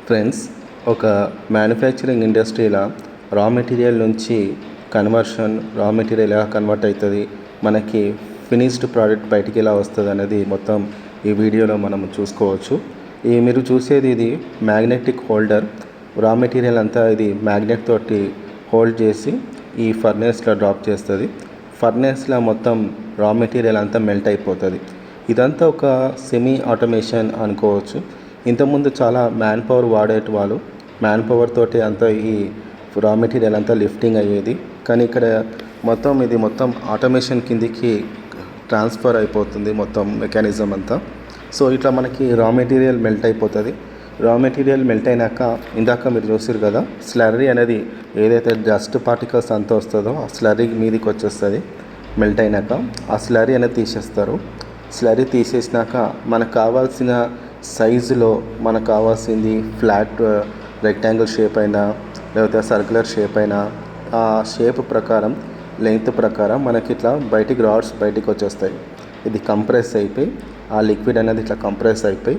Friends, ఒక manufacturing ఇండస్ట్రీలో raw material నుంచి రా మెటీరియల్ ఎలా కన్వర్ట్ అవుతుంది, మనకి ఫినిష్డ్ ప్రోడక్ట్ బయటికి ఎలా వస్తుంది అనేది మొత్తం ఈ వీడియోలో మనం చూసుకోవచ్చు. మీరు చూసేది ఇది మ్యాగ్నెటిక్ హోల్డర్. రా మెటీరియల్ అంతా ఇది మ్యాగ్నెట్ తోటి హోల్డ్ చేసి ఈ ఫర్నేస్లో డ్రాప్ చేస్తుంది. ఫర్నేస్లో మొత్తం రా మెటీరియల్ అంతా మెల్ట్ అయిపోతుంది. ఇదంతా ఒక సెమీ ఆటోమేషన్ అనుకోవచ్చు. ఇంతకుముందు చాలా మ్యాన్ పవర్ వాడేటి మ్యాన్ పవర్ తోటి అంతా ఈ రా మెటీరియల్ అంతా లిఫ్టింగ్ అయ్యేది. కానీ ఇక్కడ ఇది మొత్తం ఆటోమేషన్ కిందికి ట్రాన్స్ఫర్ అయిపోతుంది మొత్తం మెకానిజం అంతా. సో ఇట్లా మనకి రా మెటీరియల్ మెల్ట్ అయిపోతుంది. రా మెటీరియల్ మెల్ట్ అయినాక ఇందాక మీరు చూసారు కదా, స్లర్రీ అనేది ఏదైతే డస్ట్ పార్టికల్స్ అంతా వస్తుందో ఆ స్లర్రీ మీదకి వచ్చేస్తుంది. మెల్ట్ అయినాక ఆ స్లర్రీ అనేది తీసేస్తారు. స్లర్రీ తీసేసినాక మనకు కావాల్సిన సైజులో మనకు కావాల్సింది ఫ్లాట్ రెక్టాంగిల్ షేప్ అయినా లేకపోతే సర్క్యులర్ షేప్ అయినా ఆ షేప్ ప్రకారం లెంగ్త్ ప్రకారం మనకి ఇట్లా రాడ్స్ బయటికి వచ్చేస్తాయి. ఇది కంప్రెస్ అయిపోయి ఆ లిక్విడ్ అనేది ఇట్లా కంప్రెస్ అయిపోయి